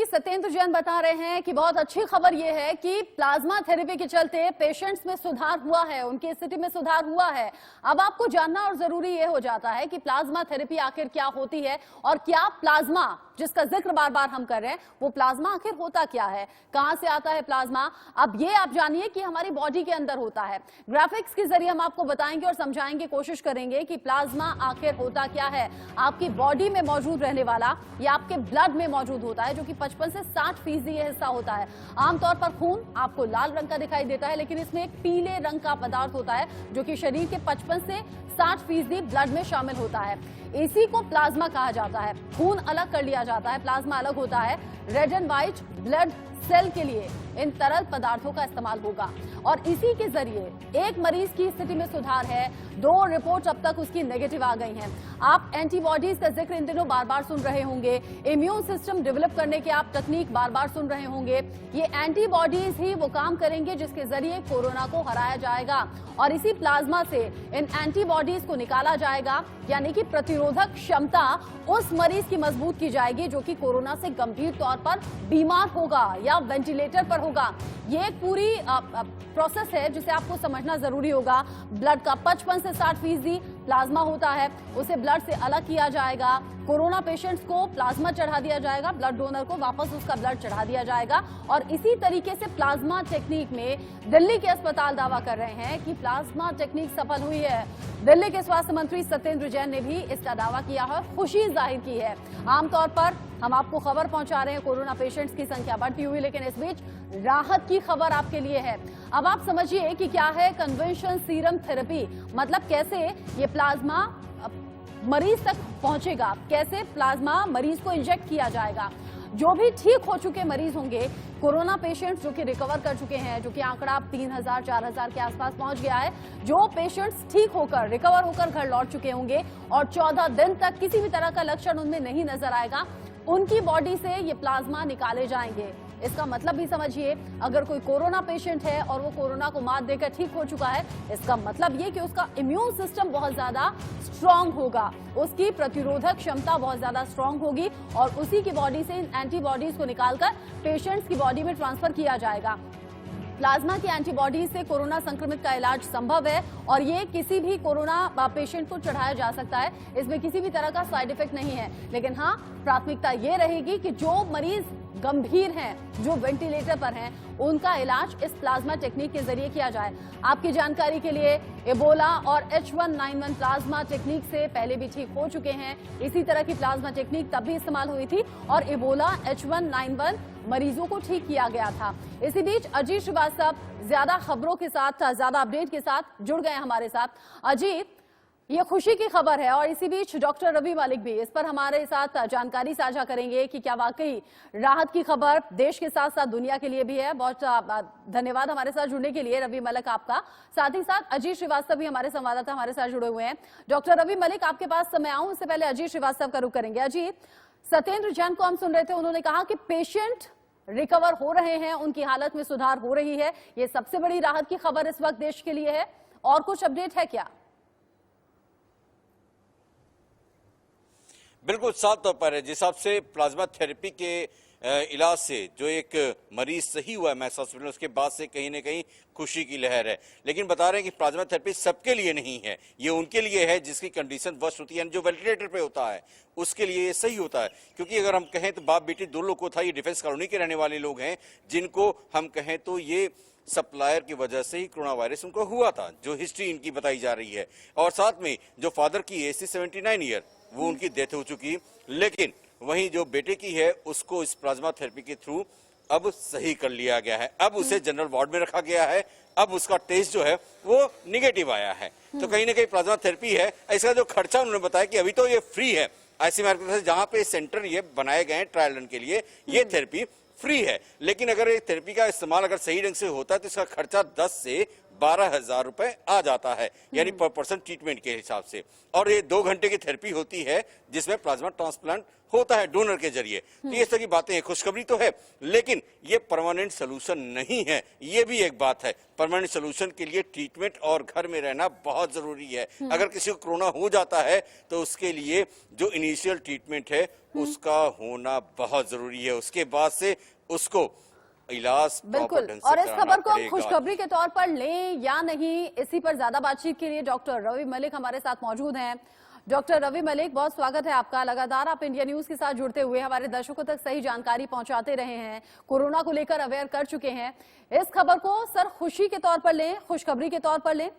मंत्री सत्येंद्र जैन बता रहे हैं कि बहुत अच्छी खबर यह है कि प्लाज्मा थेरेपी के चलते पेशेंट्स में सुधार हुआ है, उनकी स्थिति में सुधार हुआ है। अब आपको जानना और जरूरी यह हो जाता है कि प्लाज्मा थेरेपी आखिर क्या होती है और क्या प्लाज्मा, जिसका जिक्र बार बार हम कर रहे हैं, वो प्लाज्मा आखिर होता क्या है, कहां से आता है प्लाज्मा। अब ये आप जानिए कि हमारी बॉडी के अंदर होता है। ग्राफिक्स के जरिए हम आपको बताएंगे और समझाएंगे, कोशिश करेंगे कि प्लाज्मा आखिर होता क्या है। आपकी बॉडी में मौजूद रहने वाला या आपके ब्लड में मौजूद होता है, जो कि 55 से 60% ये हिस्सा होता है। आमतौर पर खून आपको लाल रंग का दिखाई देता है, लेकिन इसमें एक पीले रंग का पदार्थ होता है जो कि शरीर के 55 से 60% ब्लड में शामिल होता है। इसी को प्लाज्मा कहा जाता है। खून अलग कर लिया जाता है, प्लाज्मा अलग होता है। Red and white blood cell के लिए इन तरल पदार्थों का इस्तेमाल होगा और इसी के जरिए एक मरीज की स्थिति में सुधार है। 2 रिपोर्ट अब तक उसकी नेगेटिव आ गई हैं। आप एंटीबॉडीज का जिक्र इन दिनों बार बार सुन रहे होंगे, इम्यून सिस्टम डेवलप करने के आप टेक्निक बार बार सुन रहे होंगे। ये एंटीबॉडीज ही वो काम करेंगे जिसके जरिए कोरोना को हराया जाएगा और इसी प्लाज्मा से इन एंटीबॉडीज को निकाला जाएगा, यानी कि प्रतिरोधक क्षमता उस मरीज की मजबूत की जाएगी जो कि कोरोना से गंभीर तौर पर बीमार होगा या वेंटिलेटर पर होगा। ये एक पूरी प्रोसेस है जिसे आपको समझना जरूरी होगा। ब्लड का 55 से 60% प्लाज्मा होता है, उसे ब्लड से अलग किया जाएगा। कोरोना पेशेंट्स को प्लाज्मा चढ़ा दिया जाएगा, ब्लड डोनर को वापस उसका ब्लड चढ़ा दिया जाएगा और इसी तरीके से प्लाज्मा टेक्निक में दिल्ली के अस्पताल दावा कर रहे हैं कि प्लाज्मा टेक्निक सफल हुई है। दिल्ली के स्वास्थ्य मंत्री सत्येंद्र जैन ने भी इसका दावा किया है, खुशी जाहिर की है। आमतौर पर हम आपको खबर पहुंचा रहे हैं कोरोना पेशेंट्स की संख्या बढ़ती हुई, लेकिन इस बीच राहत की खबर आपके लिए है। अब आप समझिए कि क्या है कन्वेंशन सीरम थेरेपी, मतलब कैसे ये प्लाज्मा मरीज तक पहुंचेगा, कैसे प्लाज्मा मरीज को इंजेक्ट किया जाएगा। जो भी ठीक हो चुके मरीज होंगे, कोरोना पेशेंट्स जो कि रिकवर कर चुके हैं, जो कि आंकड़ा 3000 4000 के आसपास पहुंच गया है, जो पेशेंट्स ठीक होकर रिकवर होकर घर लौट चुके होंगे और 14 दिन तक किसी भी तरह का लक्षण उनमें नहीं नजर आएगा, उनकी बॉडी से ये प्लाज्मा निकाले जाएंगे। इसका मतलब भी समझिए, अगर कोई कोरोना पेशेंट है और वो कोरोना को मात देकर ठीक हो चुका है, इसका मतलब ये कि उसका इम्यून सिस्टम बहुत ज्यादा स्ट्रांग होगा, उसकी प्रतिरोधक क्षमता बहुत ज्यादा स्ट्रांग होगी और उसी की बॉडी से इन एंटीबॉडीज को निकालकर पेशेंट्स की बॉडी में ट्रांसफर किया जाएगा। प्लाज्मा की एंटीबॉडी से कोरोना संक्रमित का इलाज संभव है और ये किसी भी कोरोना पेशेंट को चढ़ाया जा सकता है, इसमें किसी भी तरह का साइड इफेक्ट नहीं है। लेकिन हाँ, प्राथमिकता ये रहेगी कि जो मरीज गंभीर हैं, जो वेंटिलेटर पर हैं, उनका इलाज इस प्लाज्मा टेक्निक के जरिए किया जाए। आपकी जानकारी के लिए इबोला और H1N1 प्लाज्मा टेक्निक से पहले भी ठीक हो चुके हैं। इसी तरह की प्लाज्मा टेक्निक तब भी इस्तेमाल हुई थी और इबोला H1N1 मरीजों को ठीक किया गया था। इसी बीच अजीत श्रीवास्तव ज्यादा खबरों के साथ, ज्यादा अपडेट के साथ जुड़ गए हमारे साथ। अजीत, ये खुशी की खबर है और इसी बीच डॉक्टर रवि मलिक भी इस पर हमारे साथ जानकारी साझा करेंगे कि क्या वाकई राहत की खबर देश के साथ साथ दुनिया के लिए भी है। बहुत धन्यवाद हमारे साथ जुड़ने के लिए रवि मलिक आपका। साथ ही साथ अजीत श्रीवास्तव भी हमारे संवाददाता हमारे साथ जुड़े हुए हैं। डॉक्टर रवि मलिक, आपके पास मैं आऊं उससे पहले अजीत श्रीवास्तव का रुख करेंगे। अजीत, सत्येंद्र जैन को हम सुन रहे थे, उन्होंने कहा कि पेशेंट रिकवर हो रहे हैं, उनकी हालत में सुधार हो रही है, ये सबसे बड़ी राहत की खबर इस वक्त देश के लिए है। और कुछ अपडेट है क्या? बिल्कुल साफ तौर पर है। जिस हिसाब से प्लाज्मा थेरेपी के इलाज से जो एक मरीज सही हुआ है मैक्स हॉस्पिटल, उसके बाद से कहीं ना कहीं खुशी की लहर है। लेकिन बता रहे हैं कि प्लाज्मा थेरेपी सबके लिए नहीं है, ये उनके लिए है जिसकी कंडीशन वर्स्ट होती है, जो वेंटिलेटर पे होता है उसके लिए ये सही होता है। क्योंकि अगर हम कहें तो बाप बेटी 2 लोग को था, ये डिफेंस कॉलोनी के रहने वाले लोग हैं जिनको हम कहें तो ये सप्लायर की वजह से ही कोरोना वायरस उनको हुआ था, जो हिस्ट्री इनकी बताई जा रही है। और साथ में जो फादर की एज 79 ईयर, वो उनकी डेथ हो चुकी, लेकिन वहीं जो बेटे की है उसको इस प्लाज्मा थेरेपी के थ्रू अब सही कर लिया गया है। अब उसे जनरल वार्ड में रखा गया है, अब उसका टेस्ट जो है वो निगेटिव आया है। तो कहीं ना कहीं प्लाज्मा थेरेपी है। इसका जो खर्चा उन्होंने बताया कि अभी तो ये फ्री है, आईसीएमआर की तरफ से जहां पे सेंटर ये बनाए गए हैं ट्रायल रन के लिए, ये थेरेपी फ्री है। लेकिन अगर ये थेरेपी का इस्तेमाल अगर सही ढंग से होता है तो इसका खर्चा 10 से 12,000 रुपए आ जाता है, यानी पर पर्सन ट्रीटमेंट के हिसाब से। और ये 2 घंटे की थेरेपी होती है जिसमें प्लाज्मा ट्रांसप्लांट होता है डोनर के जरिए। तो ये तरह की बातें हैं। खुशखबरी तो है, लेकिन ये परमानेंट सोल्यूशन नहीं है, ये भी एक बात है। परमानेंट सोल्यूशन के लिए ट्रीटमेंट और घर में रहना बहुत जरूरी है। अगर किसी को कोरोना हो जाता है तो उसके लिए जो इनिशियल ट्रीटमेंट है उसका होना बहुत जरूरी है। उसके बाद से उसको इलाज बिल्कुल। और इस खबर को हम खुशखबरी के तौर पर लें या नहीं, इसी पर ज्यादा बातचीत के लिए डॉक्टर रवि मलिक हमारे साथ मौजूद हैं। डॉक्टर रवि मलिक, बहुत स्वागत है आपका। लगातार आप इंडिया न्यूज के साथ जुड़ते हुए हमारे दर्शकों तक सही जानकारी पहुंचाते रहे हैं, कोरोना को लेकर अवेयर कर चुके हैं। इस खबर को सर खुशी के तौर पर लें, खुशखबरी के तौर पर लें?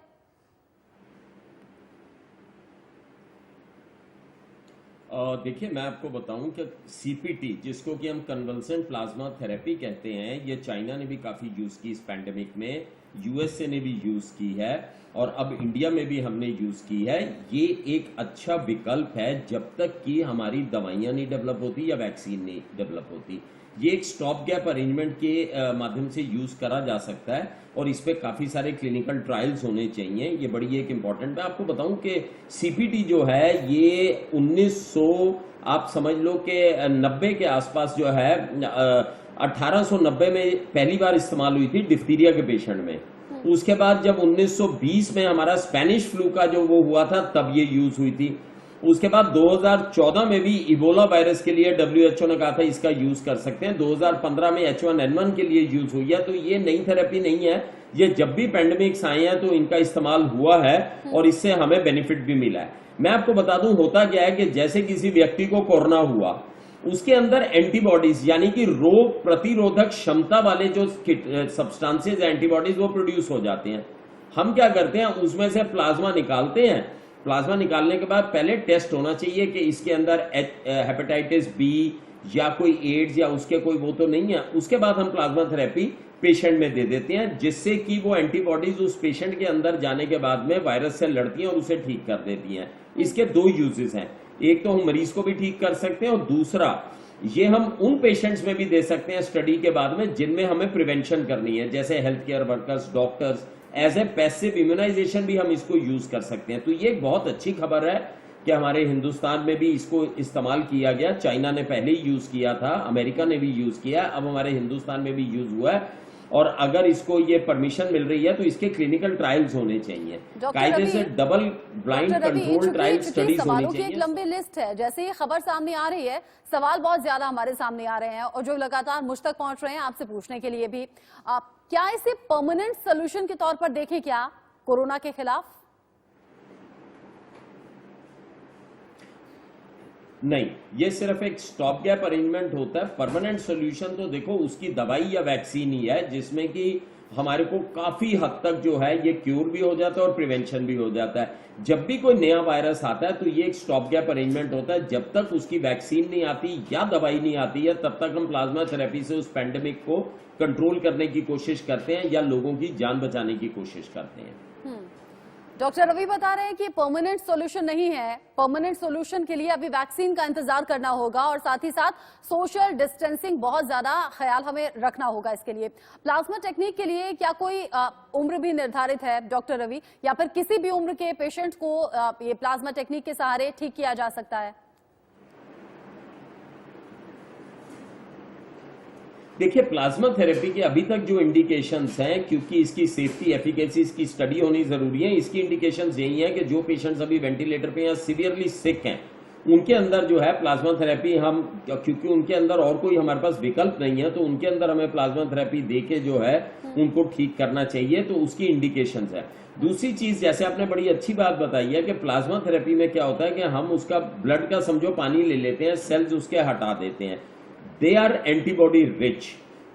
देखिए, मैं आपको बताऊं कि सीपीटी, जिसको कि हम कन्वल्सेंट प्लाज्मा थेरेपी कहते हैं, ये चाइना ने भी काफी यूज की इस पैंडेमिक में, यूएसए ने भी यूज की है और अब इंडिया में भी हमने यूज की है। ये एक अच्छा विकल्प है जब तक कि हमारी दवाइयां नहीं डेवलप होती या वैक्सीन नहीं डेवलप होती। ये एक स्टॉप गैप अरेंजमेंट के माध्यम से यूज करा जा सकता है और इस पे काफी सारे क्लिनिकल ट्रायल्स होने चाहिए। ये बड़ी एक इम्पॉर्टेंट। मैं आपको बताऊं कि सीपीटी जो है ये 1900 आप समझ लो कि 90 के आसपास जो है 1890 में पहली बार इस्तेमाल हुई थी डिफ्थीरिया के पेशेंट में। उसके बाद जब 1920 में हमारा स्पेनिश फ्लू का जो वो हुआ था तब ये यूज हुई थी। उसके बाद 2014 में भी इबोला वायरस के लिए WHO ने कहा था इसका यूज कर सकते हैं। 2015 में H1N1 के लिए यूज हुई है। तो ये नई थेरेपी नहीं है, ये जब भी पैंडेमिक्स आए हैं तो इनका इस्तेमाल हुआ है और इससे हमें बेनिफिट भी मिला है। मैं आपको बता दूं होता क्या है कि जैसे किसी व्यक्ति को कोरोना हुआ, उसके अंदर एंटीबॉडीज यानी कि रोग प्रतिरोधक क्षमता वाले जो सब्सटेंसेस एंटीबॉडीज वो प्रोड्यूस हो जाते हैं। हम क्या करते हैं, उसमें से प्लाज्मा निकालते हैं। प्लाज्मा निकालने के बाद पहले टेस्ट होना चाहिए कि इसके अंदर हेपेटाइटिस बी या कोई एड्स या उसके कोई वो तो नहीं है। उसके बाद हम प्लाज्मा थेरेपी पेशेंट में दे देते हैं जिससे कि वो एंटीबॉडीज उस पेशेंट के अंदर जाने के बाद में वायरस से लड़ती हैं और उसे ठीक कर देती हैं। इसके 2 यूजेस हैं, एक तो हम मरीज को भी ठीक कर सकते हैं और दूसरा ये हम उन पेशेंट्स में भी दे सकते हैं स्टडी के बाद में जिनमें हमें प्रिवेंशन करनी है, जैसे health care workers, doctors. As a passive immunisation भी हम इसको यूज कर सकते हैं। तो ये एक बहुत अच्छी खबर है कि हमारे हिंदुस्तान में भी इसको इस्तेमाल किया गया। चाइना ने पहले ही यूज किया था, अमेरिका ने भी यूज किया, अब हमारे हिंदुस्तान में भी यूज हुआ है। और अगर इसको ये परमिशन मिल रही है तो इसके क्लिनिकल ट्रायल्स होने चाहिए, कायदे से double blind control trial studies होनी चाहिए। एक लंबी लिस्ट है, जैसे ये खबर सामने आ रही है, सवाल बहुत ज्यादा हमारे सामने आ रहे हैं और जो लगातार मुझ तक पहुंच रहे हैं आपसे पूछने के लिए भी। क्या इसे परमानेंट सोल्यूशन के तौर पर देखें क्या कोरोना के खिलाफ? नहीं, ये सिर्फ एक स्टॉप गैप अरेंजमेंट होता है। परमानेंट सॉल्यूशन तो देखो उसकी दवाई या वैक्सीन ही है जिसमें कि हमारे को काफी हद तक जो है ये क्यूर भी हो जाता है और प्रिवेंशन भी हो जाता है। जब भी कोई नया वायरस आता है तो ये एक स्टॉप गैप अरेंजमेंट होता है। जब तक उसकी वैक्सीन नहीं आती या दवाई नहीं आती है तब तक हम प्लाज्मा थेरेपी से उस पैंडेमिक को कंट्रोल करने की कोशिश करते हैं या लोगों की जान बचाने की कोशिश करते हैं। डॉक्टर रवि बता रहे हैं कि परमानेंट सॉल्यूशन नहीं है, परमानेंट सॉल्यूशन के लिए अभी वैक्सीन का इंतजार करना होगा और साथ ही साथ सोशल डिस्टेंसिंग बहुत ज्यादा ख्याल हमें रखना होगा इसके लिए। प्लाज्मा टेक्निक के लिए क्या कोई उम्र भी निर्धारित है डॉक्टर रवि, या फिर किसी भी उम्र के पेशेंट को ये प्लाज्मा टेक्निक के सहारे ठीक किया जा सकता है? देखिए, प्लाज्मा थेरेपी के अभी तक जो इंडिकेशंस हैं, क्योंकि इसकी सेफ्टी एफिकेसी की स्टडी होनी जरूरी है, इसकी इंडिकेशंस यही है कि जो पेशेंट्स अभी वेंटिलेटर पे या सीवियरली सिक हैं उनके अंदर जो है प्लाज्मा थेरेपी हम, क्योंकि उनके अंदर और कोई हमारे पास विकल्प नहीं है तो उनके अंदर हमें प्लाज्मा थेरेपी देके जो है उनको ठीक करना चाहिए। तो उसकी इंडिकेशंस है। दूसरी चीज, जैसे आपने बड़ी अच्छी बात बताई है कि प्लाज्मा थेरेपी में क्या होता है कि हम उसका ब्लड का समझो पानी ले लेते हैं, सेल्स उसके हटा देते हैं, दे आर एंटीबॉडी रिच।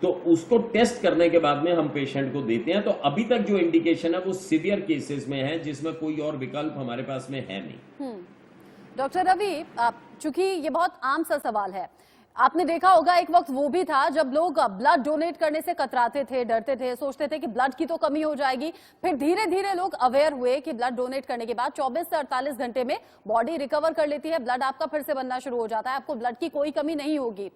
तो उसको टेस्ट करने के बाद में हम पेशेंट को देते हैं। तो अभी तक जो इंडिकेशन है वो सीवियर केसेस में है जिसमें कोई और विकल्प हमारे पास में है नहीं। डॉक्टर रवि, चूंकि ये बहुत आम सा सवाल है, आपने देखा होगा एक वक्त वो भी था जब लोग ब्लड डोनेट करने से कतराते थे, डरते थे, सोचते थे कि ब्लड की तो कमी हो जाएगी। फिर धीरे धीरे लोग अवेयर हुए कि ब्लड डोनेट करने के बाद 24 से 48 घंटे में बॉडी रिकवर कर लेती है, ब्लड आपका फिर से बनना शुरू हो जाता है, आपको ब्लड की कोई कमी नहीं होगी।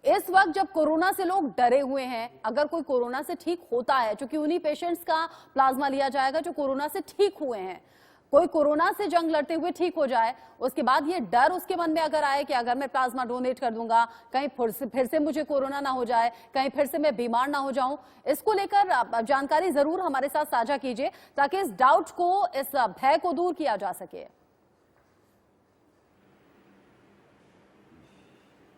इस वक्त जब कोरोना से लोग डरे हुए हैं, अगर कोई कोरोना से ठीक होता है, क्योंकि उन्हीं पेशेंट्स का प्लाज्मा लिया जाएगा जो कोरोना से ठीक हुए हैं, कोई कोरोना से जंग लड़ते हुए ठीक हो जाए, उसके बाद ये डर उसके मन में अगर आए कि अगर मैं प्लाज्मा डोनेट कर दूंगा कहीं फिर से मुझे कोरोना ना हो जाए, कहीं फिर से मैं बीमार ना हो जाऊं, इसको लेकर जानकारी जरूर हमारे साथ साझा कीजिए ताकि इस डाउट को, इस भय को दूर किया जा सके।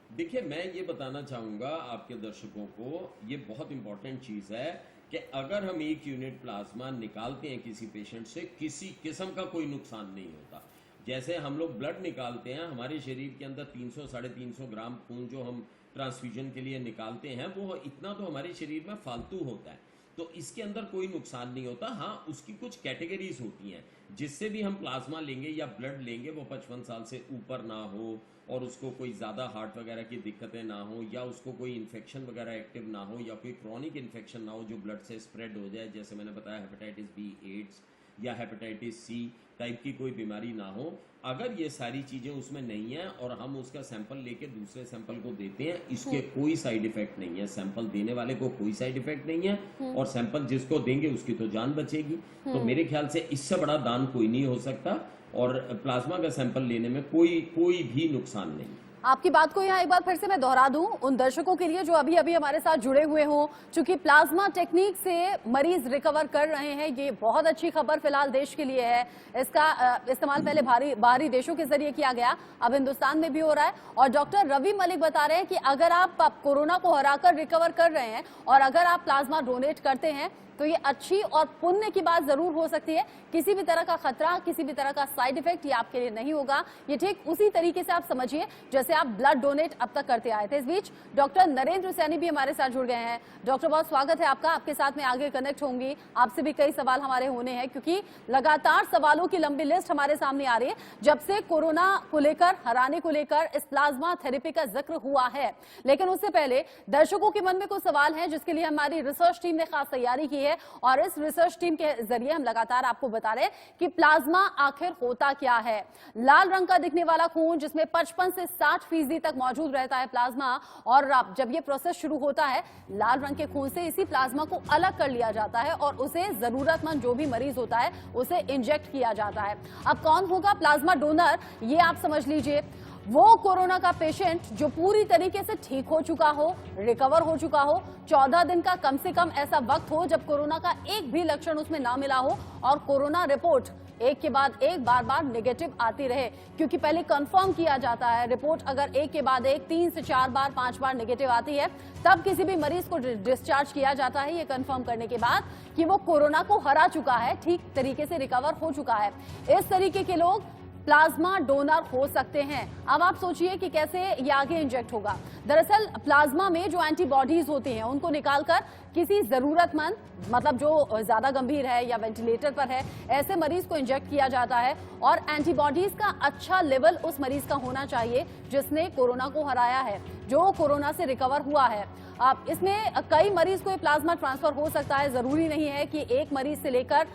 देखिए, मैं ये बताना चाहूंगा आपके दर्शकों को, ये बहुत इंपॉर्टेंट चीज है कि अगर हम 1 यूनिट प्लाज्मा निकालते हैं किसी पेशेंट से, किसी किस्म का कोई नुकसान नहीं होता। जैसे हम लोग ब्लड निकालते हैं, हमारे शरीर के अंदर 300-350 ग्राम खून जो हम ट्रांसफ्यूजन के लिए निकालते हैं, वो इतना तो हमारे शरीर में फालतू होता है, तो इसके अंदर कोई नुकसान नहीं होता। हाँ, उसकी कुछ कैटेगरीज होती हैं, जिससे भी हम प्लाज्मा लेंगे या ब्लड लेंगे वो 55 साल से ऊपर ना हो, और उसको कोई ज़्यादा हार्ट वगैरह की दिक्कतें ना हो, या उसको कोई इन्फेक्शन वगैरह एक्टिव ना हो, या कोई क्रॉनिक इन्फेक्शन ना हो जो ब्लड से स्प्रेड हो जाए, जैसे मैंने बताया हेपेटाइटिस बी, एड्स या हेपेटाइटिस सी टाइप की कोई बीमारी ना हो। अगर ये सारी चीज़ें उसमें नहीं है और हम उसका सैंपल लेके दूसरे सैंपल को देते हैं, इसके कोई साइड इफेक्ट नहीं है, सैंपल देने वाले को कोई साइड इफेक्ट नहीं है, और सैंपल जिसको देंगे उसकी तो जान बचेगी। तो मेरे ख्याल से इससे बड़ा दान कोई नहीं हो सकता, और प्लाज्मा का सैंपल लेने में कोई भी नुकसान नहीं। आपकी बात को यहाँ एक बार फिर से मैं दोहरा दूं उन दर्शकों के लिए जो अभी अभी हमारे साथ जुड़े हुए हों, चूंकि प्लाज्मा टेक्निक से मरीज रिकवर कर रहे हैं, ये बहुत अच्छी खबर फिलहाल देश के लिए है। इसका इस्तेमाल पहले बाहरी देशों के जरिए किया गया, अब हिंदुस्तान में भी हो रहा है। और डॉक्टर रवि मलिक बता रहे हैं कि अगर आप कोरोना को हराकर रिकवर कर रहे हैं और अगर आप प्लाज्मा डोनेट करते हैं तो ये अच्छी और पुण्य की बात जरूर हो सकती है। किसी भी तरह का खतरा, किसी भी तरह का साइड इफेक्ट ये आपके लिए नहीं होगा। ये ठीक उसी तरीके से आप समझिए जैसे आप ब्लड डोनेट अब तक करते आए थे। इस बीच डॉक्टर नरेंद्र सैनी भी हमारे साथ जुड़ गए हैं। डॉक्टर, बहुत स्वागत है आपका, आपके साथ में आगे कनेक्ट होंगी, आपसे भी कई सवाल हमारे होने हैं क्योंकि लगातार सवालों की लंबी लिस्ट हमारे सामने आ रही है जब से कोरोना को लेकर, हराने को लेकर इस प्लाज्मा थेरेपी का जिक्र हुआ है। लेकिन उससे पहले दर्शकों के मन में कुछ सवाल हैं जिसके लिए हमारी रिसर्च टीम ने खास तैयारी की है, और इस रिसर्च टीम के जरिए हम लगातार आपको बता रहे हैं कि प्लाज्मा आखिर होता क्या है। लाल रंग का दिखने वाला खून जिसमें 55 से 60% तक मौजूद रहता है प्लाज्मा, और जब ये प्रोसेस शुरू होता है लाल रंग के खून से इसी प्लाज्मा को अलग कर लिया जाता है और उसे जरूरतमंद जो भी मरीज होता है उसे इंजेक्ट किया जाता है। अब कौन होगा प्लाज्मा डोनर, ये आप समझ लीजिए, वो कोरोना का पेशेंट जो पूरी तरीके से ठीक हो चुका हो, रिकवर हो चुका हो, 14 दिन का कम से कम ऐसा वक्त हो जब कोरोना का एक भी लक्षण उसमें ना मिला हो, और कोरोना रिपोर्ट एक के बाद एक बार बार नेगेटिव आती रहे, क्योंकि पहले कंफर्म किया जाता है रिपोर्ट अगर एक के बाद एक 3 से 4 बार 5 बार नेगेटिव आती है तब किसी भी मरीज को डिस्चार्ज किया जाता है, ये कंफर्म करने के बाद कि वो कोरोना को हरा चुका है, ठीक तरीके से रिकवर हो चुका है। इस तरीके के लोग प्लाज्मा डोनर हो सकते हैं। अब आप सोचिए कि कैसे ये आगे इंजेक्ट होगा। दरअसल प्लाज्मा में जो एंटीबॉडीज होती हैं उनको निकालकर किसी जरूरतमंद, मतलब जो ज्यादा गंभीर है या वेंटिलेटर पर है, ऐसे मरीज को इंजेक्ट किया जाता है, और एंटीबॉडीज का अच्छा लेवल उस मरीज का होना चाहिए जिसने कोरोना को हराया है, जो कोरोना से रिकवर हुआ है। अब इसमें कई मरीज को ये प्लाज्मा ट्रांसफर हो सकता है, जरूरी नहीं है कि एक मरीज से लेकर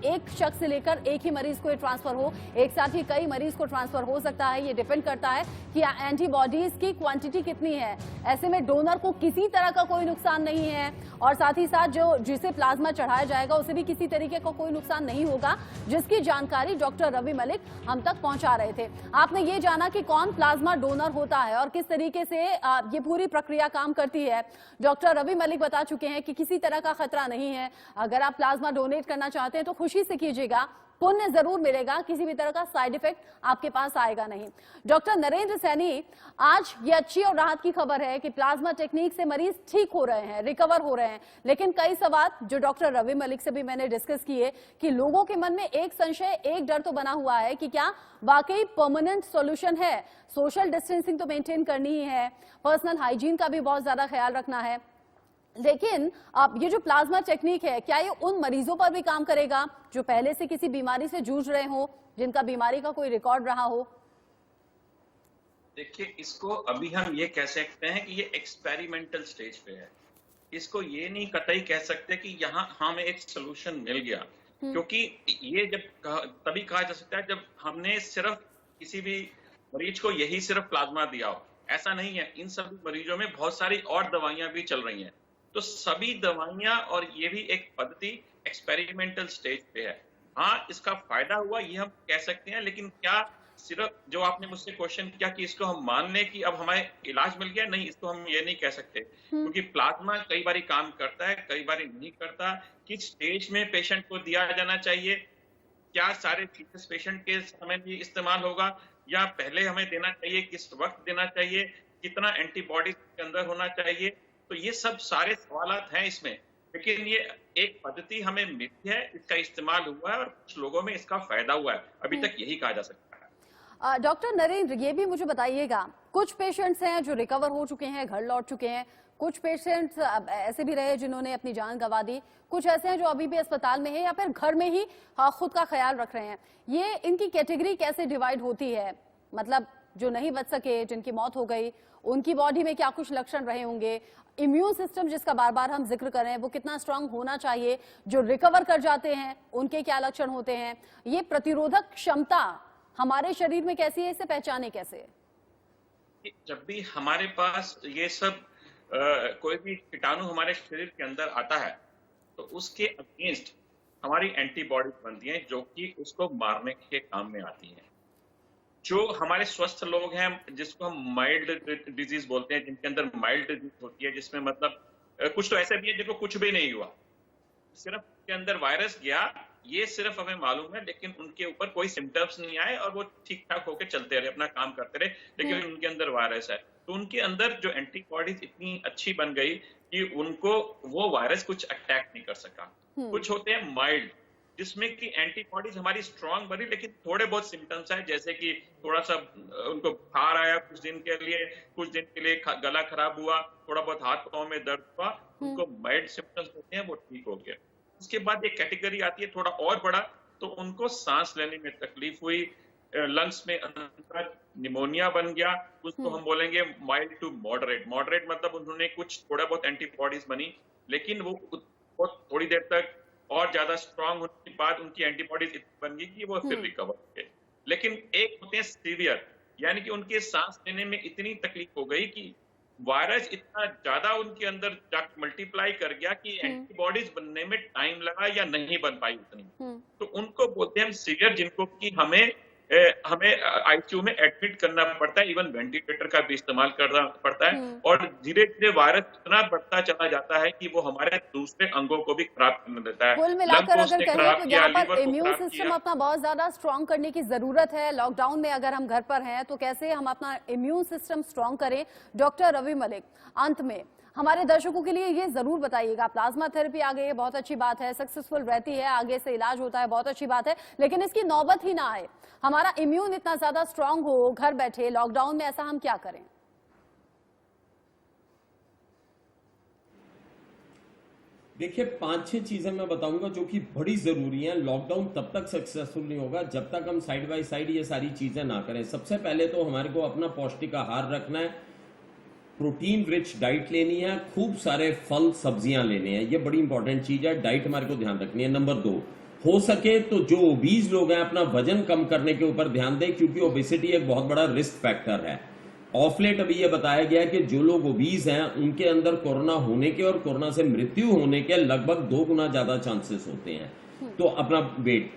एक शख्स से लेकर एक ही मरीज को ये ट्रांसफर हो, एक साथ ही कई मरीज को ट्रांसफर हो सकता है। ये डिपेंड करता है कि एंटीबॉडीज की क्वांटिटी कितनी है। ऐसे में डोनर को किसी तरह का कोई नुकसान नहीं है, और साथ ही साथ जो जिसे प्लाज्मा चढ़ाया जाएगा उसे भी किसी तरीके का कोई नुकसान नहीं होगा, जिसकी जानकारी डॉक्टर रवि मलिक हम तक पहुंचा रहे थे। आपने ये जाना कि कौन प्लाज्मा डोनर होता है और किस तरीके से ये पूरी प्रक्रिया काम करती है। डॉक्टर रवि मलिक बता चुके हैं कि किसी तरह का खतरा नहीं है। अगर आप प्लाज्मा डोनेट करना चाहते हैं तो खुशी से कीजिएगा, पुण्य जरूर मिलेगा, किसी भी तरह का साइड इफेक्ट आपके पास आएगा नहीं। डॉक्टर नरेंद्र सैनी, आज ये अच्छी और राहत की खबर है कि प्लाज्मा टेक्निक से मरीज ठीक हो रहे हैं, रिकवर हो रहे हैं, लेकिन कई सवाल जो डॉक्टर रवि मलिक से भी मैंने डिस्कस किए कि लोगों के मन में एक संशय, एक डर तो बना हुआ है कि क्या वाकई परमानेंट सॉल्यूशन है। सोशल डिस्टेंसिंग तो मेंटेन करनी ही है, पर्सनल हाइजीन का भी बहुत ज्यादा ख्याल रखना है, लेकिन अब ये जो प्लाज्मा टेक्निक है क्या ये उन मरीजों पर भी काम करेगा जो पहले से किसी बीमारी से जूझ रहे हो, जिनका बीमारी का कोई रिकॉर्ड रहा हो। देखिए, इसको अभी हम ये कह सकते हैं कि ये एक्सपेरिमेंटल स्टेज पे है। इसको ये नहीं कतई कह सकते कि यहाँ हमें एक सॉल्यूशन मिल गया, क्योंकि ये तभी कहा जा सकता है जब हमने सिर्फ किसी भी मरीज को यही सिर्फ प्लाज्मा दिया हो। ऐसा नहीं है, इन सभी मरीजों में बहुत सारी और दवाइयां भी चल रही हैं। तो सभी दवाइयां और ये भी एक पद्धति एक्सपेरिमेंटल स्टेज पे है। हाँ, इसका फायदा हुआ ये हम कह सकते हैं, लेकिन क्या सिर्फ जो आपने मुझसे क्वेश्चन किया कि इसको हम मान लें कि अब हमें इलाज मिल गया, नहीं, इसको हम ये नहीं कह सकते, क्योंकि प्लाज्मा कई बारी काम करता है, कई बारी नहीं करता। किस स्टेज में पेशेंट को दिया जाना चाहिए, क्या सारे फीचर्स पेशेंट के समय भी इस्तेमाल होगा या पहले हमें देना चाहिए, किस वक्त देना चाहिए, कितना एंटीबॉडी के अंदर होना चाहिए, तो ये सब सारे सवालात हैं इसमें। लेकिन ये एक पद्धति हमें मिली है, इसका इस्तेमाल हुआ है और कुछ लोगों में इसका फायदा हुआ है। अभी तक यही कहा जा सकता है। डॉक्टर नरेंद्र, ये भी मुझे बताइएगा, कुछ पेशेंट्स हैं जो रिकवर हो चुके हैं, घर लौट चुके हैं, कुछ पेशेंट्स ऐसे भी रहे जिन्होंने अपनी जान गंवा दी, कुछ ऐसे हैं जो अभी भी अस्पताल में है या फिर घर में ही खुद का ख्याल रख रहे हैं। ये इनकी कैटेगरी कैसे डिवाइड होती है? मतलब जो नहीं बच सके, जिनकी मौत हो गई, उनकी बॉडी में क्या कुछ लक्षण रहे होंगे? इम्यून सिस्टम जिसका बार बार हम जिक्र कर रहे हैं, वो कितना स्ट्रांग होना चाहिए? जो रिकवर कर जाते हैं उनके क्या लक्षण होते हैं? ये प्रतिरोधक क्षमता हमारे शरीर में कैसी है, इसे पहचाने कैसे? जब भी हमारे पास ये सब कोई भी कीटाणु हमारे शरीर के अंदर आता है, तो उसके अगेंस्ट हमारी एंटीबॉडीज बनती हैं जो कि उसको मारने के काम में आती हैं। जो हमारे स्वस्थ लोग हैं, जिसको हम माइल्ड डिजीज बोलते हैं, जिनके अंदर माइल्ड डिजीज होती है, जिसमें मतलब कुछ तो ऐसे भी है जिनको कुछ भी नहीं हुआ, सिर्फ उनके अंदर वायरस गया, ये सिर्फ हमें मालूम है, लेकिन उनके ऊपर कोई सिम्टम्स नहीं आए और वो ठीक ठाक होकर चलते रहे, अपना काम करते रहे, लेकिन उनके अंदर वायरस है। तो उनके अंदर जो एंटीबॉडीज इतनी अच्छी बन गई कि उनको वो वायरस कुछ अटैक नहीं कर सका। कुछ होते हैं माइल्ड, जिसमें कि एंटीबॉडीज हमारी स्ट्रांग बनी, लेकिन थोड़े बहुत सिम्टम्स है, जैसे कि थोड़ा सा उनको बुखार आया कुछ दिन के लिए गला खराब हुआ, थोड़ा बहुत हाथ पांव में दर्द हुआ, उनको माइल्ड सिम्टम्स होते हैं, वो ठीक हो गया। उसके बाद एक कैटेगरी आती है थोड़ा और बड़ा, तो उनको सांस लेने में तकलीफ हुई, लंग्स में अंदर निमोनिया बन गया, उसको हम बोलेंगे माइल्ड टू मॉडरेट। मॉडरेट मतलब उन्होंने कुछ थोड़ा बहुत एंटीबॉडीज बनी, लेकिन वो थोड़ी देर तक और ज्यादा स्ट्रांग होने के बाद उनकी एंटीबॉडीज इतनी बन गई कि वो फिर रिकवर हो गए। लेकिन एक होते हैं सीवियर, यानी कि उनके सांस लेने में इतनी तकलीफ हो गई कि वायरस इतना ज्यादा उनके अंदर जाकर मल्टीप्लाई कर गया कि एंटीबॉडीज बनने में टाइम लगा या नहीं बन पाई उतनी। तो उनको बोलते हैं हम सीवियर, जिनको कि हमें आईसीयू में एडमिट करना पड़ता है, इवन वेंटिलेटर का भी इस्तेमाल करना पड़ता है, और धीरे धीरे वायरस इतना बढ़ता चला जाता है कि वो हमारे दूसरे अंगों को भी खराब करने देता है। कुल मिलाकर अगर कहें तो यहाँ पर इम्यून सिस्टम अपना बहुत ज्यादा स्ट्रांग करने की जरूरत है। लॉकडाउन में अगर हम घर पर हैं तो कैसे हम अपना इम्यून सिस्टम स्ट्रांग करें? डॉक्टर रवि मलिक, अंत में हमारे दर्शकों के लिए ये जरूर बताइएगा, प्लाज्मा थेरेपी आ गई है, बहुत अच्छी बात है, सक्सेसफुल रहती है, आगे से इलाज होता है, बहुत अच्छी बात है, लेकिन इसकी नौबत ही ना आए, हमारा इम्यून इतना ज्यादा स्ट्रांग हो घर बैठे लॉकडाउन में, ऐसा हम क्या करें? देखिए 5-6 चीजें मैं बताऊंगा जो कि बड़ी जरूरी हैं। लॉकडाउन तब तक सक्सेसफुल नहीं होगा जब तक हम साइड बाय साइड ये सारी चीजें ना करें। सबसे पहले तो हमारे को अपना पौष्टिक आहार रखना है, प्रोटीन रिच डाइट लेनी है, खूब सारे फल सब्जियां लेने हैं, ये बड़ी इंपॉर्टेंट चीज है, डाइट हमारे को ध्यान रखनी है। नंबर 2, हो सके तो जो ओबीज लोग हैं अपना वजन कम करने के ऊपर ध्यान दें, क्योंकि ओबेसिटी एक बहुत बड़ा रिस्क फैक्टर है। ऑफलेट अभी ये बताया गया कि जो लोग ओबीज हैं उनके अंदर कोरोना होने के और कोरोना से मृत्यु होने के लगभग 2 गुना ज्यादा चांसेस होते हैं। तो अपना वेट।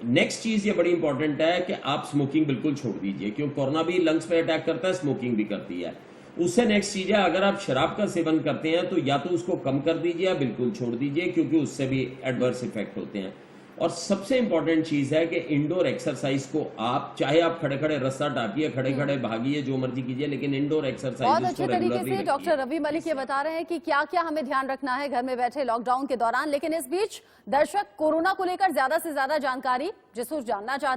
नेक्स्ट चीज ये बड़ी इंपॉर्टेंट है कि आप स्मोकिंग बिल्कुल छोड़ दीजिए, क्योंकि कोरोना भी लंग्स पे अटैक करता है, स्मोकिंग भी करती है। उससे नेक्स्ट चीज है, अगर आप शराब का सेवन करते हैं तो या तो उसको कम कर दीजिए या बिल्कुल छोड़ दीजिए, क्योंकि उससे भी एडवर्स इफेक्ट होते हैं। और सबसे इंपॉर्टेंट चीज है कि इंडोर एक्सरसाइज को आप चाहे आप खड़े खड़े रास्ता टापिए, खड़े खड़े भागिए, जो मर्जी कीजिए, लेकिन इंडोर एक्सरसाइज बहुत अच्छे तरीके से डॉक्टर रवि मलिक ये बता रहे हैं कि क्या क्या हमें ध्यान रखना है घर में बैठे लॉकडाउन के दौरान। लेकिन इस बीच दर्शक कोरोना को लेकर ज्यादा से ज्यादा जानकारी जिसको जानना चाहते